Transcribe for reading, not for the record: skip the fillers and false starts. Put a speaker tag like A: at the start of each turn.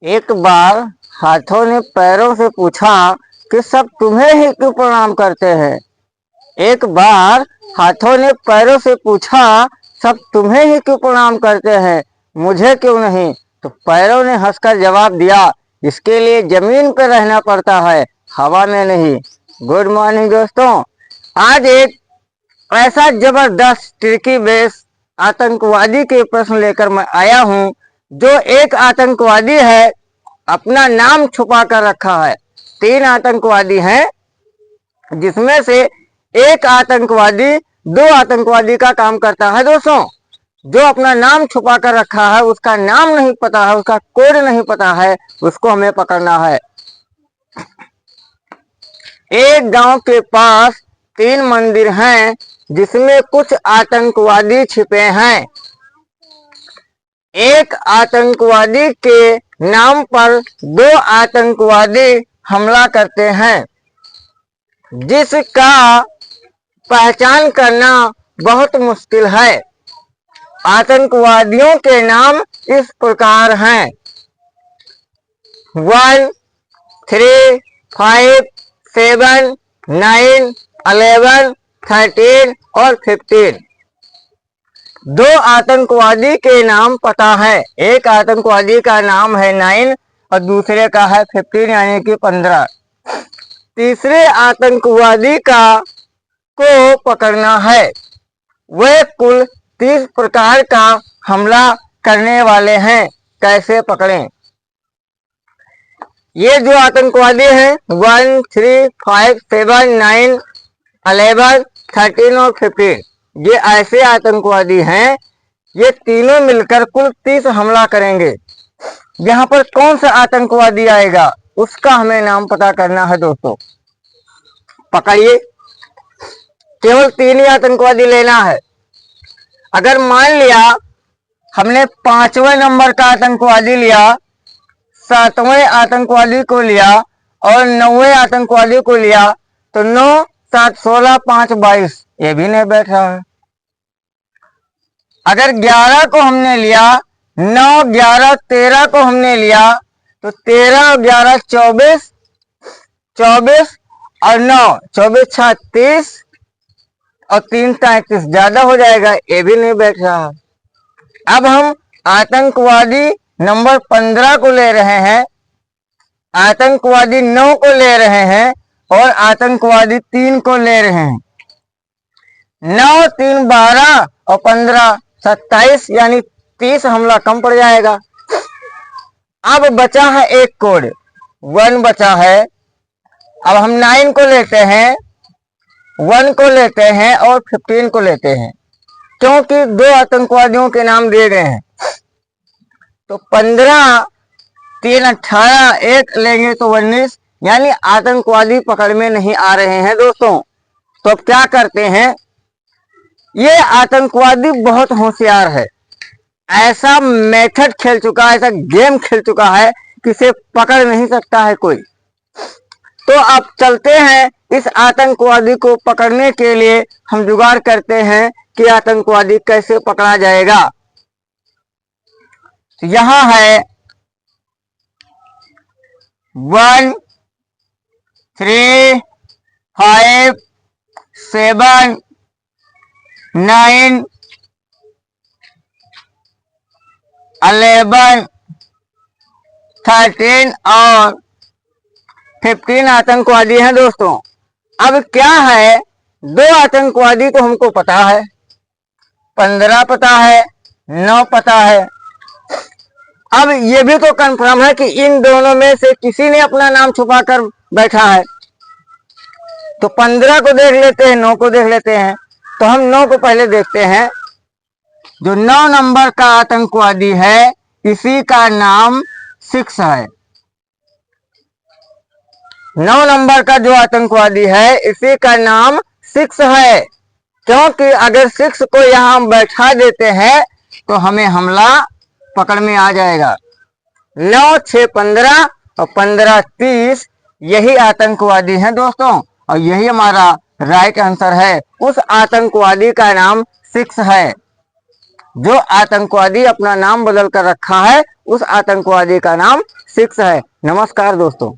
A: एक बार हाथों ने पैरों से पूछा कि सब तुम्हें ही क्यों प्रणाम करते हैं। एक बार हाथों ने पैरों से पूछा सब तुम्हें ही क्यों प्रणाम करते हैं, मुझे क्यों नहीं। तो पैरों ने हंसकर जवाब दिया, इसके लिए जमीन पर रहना पड़ता है, हवा में नहीं। गुड मॉर्निंग दोस्तों। आज एक ऐसा जबरदस्त ट्रिकी बेस आतंकवादी के प्रश्न लेकर मैं आया हूं। जो एक आतंकवादी है अपना नाम छुपा कर रखा है। 3 आतंकवादी हैं जिसमें से एक आतंकवादी 2 आतंकवादी का काम करता है। दोस्तों, जो अपना नाम छुपा कर रखा है, उसका नाम नहीं पता है, उसका कोड नहीं पता है, उसको हमें पकड़ना है। एक गांव के पास 3 मंदिर हैं जिसमें कुछ आतंकवादी छिपे हैं। एक आतंकवादी के नाम पर 2 आतंकवादी हमला करते हैं, जिसका पहचान करना बहुत मुश्किल है। आतंकवादियों के नाम इस प्रकार हैं: 1, 3, 5, 7, 9, 11, 13 और 15। 2 आतंकवादी के नाम पता है। एक आतंकवादी का नाम है 9 और दूसरे का है 15 यानी कि 15। तीसरे आतंकवादी को पकड़ना है। वे कुल 30 प्रकार का हमला करने वाले हैं। कैसे पकड़ें? ये जो आतंकवादी हैं 1, 3, 5, 7, 9, 11, 13 और 15, ये ऐसे आतंकवादी हैं, ये तीनों मिलकर कुल 30 हमला करेंगे। यहाँ पर कौन सा आतंकवादी आएगा उसका हमें नाम पता करना है। दोस्तों पकड़िए, केवल 3 ही आतंकवादी लेना है। अगर मान लिया हमने 5वें नंबर का आतंकवादी लिया, 7वें आतंकवादी को लिया और 9वें आतंकवादी को लिया, तो 9, 7, 16, 5, 22 ये भी नहीं बैठ रहा है। अगर 11 को हमने लिया, 9, 11, 13 को हमने लिया, तो 13 और 11 24, 24 और 9 24, 36 और 3 33 ज्यादा हो जाएगा, ये भी नहीं बैठ रहा। अब हम आतंकवादी नंबर 15 को ले रहे हैं, आतंकवादी 9 को ले रहे हैं और आतंकवादी 3 को ले रहे हैं। 9, 3, 12 और 15 27 यानी 30 हमला कम पड़ जाएगा। अब बचा है एक कोड, 1 बचा है। अब हम 9 को लेते हैं, 1 को लेते हैं और 15 को लेते हैं, क्योंकि 2 आतंकवादियों के नाम दिए गए हैं। तो 15, 3, 18, 1 लेंगे तो 19, यानी आतंकवादी पकड़ में नहीं आ रहे हैं। दोस्तों तो अब क्या करते हैं, ये आतंकवादी बहुत होशियार है, ऐसा मेथड खेल चुका है, ऐसा गेम खेल चुका है कि इसे पकड़ नहीं सकता है कोई। तो अब चलते हैं, इस आतंकवादी को पकड़ने के लिए हम जुगाड़ करते हैं कि आतंकवादी कैसे पकड़ा जाएगा। तो यहां है 1, 3, 5, 7, 9, 11, 13 और 15 आतंकवादी हैं। दोस्तों अब क्या है, 2 आतंकवादी तो हमको पता है, 15 पता है, 9 पता है। अब ये भी तो कंफर्म है कि इन दोनों में से किसी ने अपना नाम छुपा कर बैठा है। तो 15 को देख लेते हैं, 9 को देख लेते हैं। तो हम 9 को पहले देखते हैं। जो 9 नंबर का आतंकवादी है, इसी का नाम 6 है। 9 नंबर का जो आतंकवादी है, इसी का नाम 6 है, क्योंकि अगर 6 को यहां बैठा देते हैं तो हमें हमला पकड़ में आ जाएगा। 9, 6, 15 और 15, 30 यही आतंकवादी हैं। दोस्तों और यही हमारा राइट आंसर है। उस आतंकवादी का नाम 6 है। जो आतंकवादी अपना नाम बदल कर रखा है उस आतंकवादी का नाम 6 है। नमस्कार दोस्तों।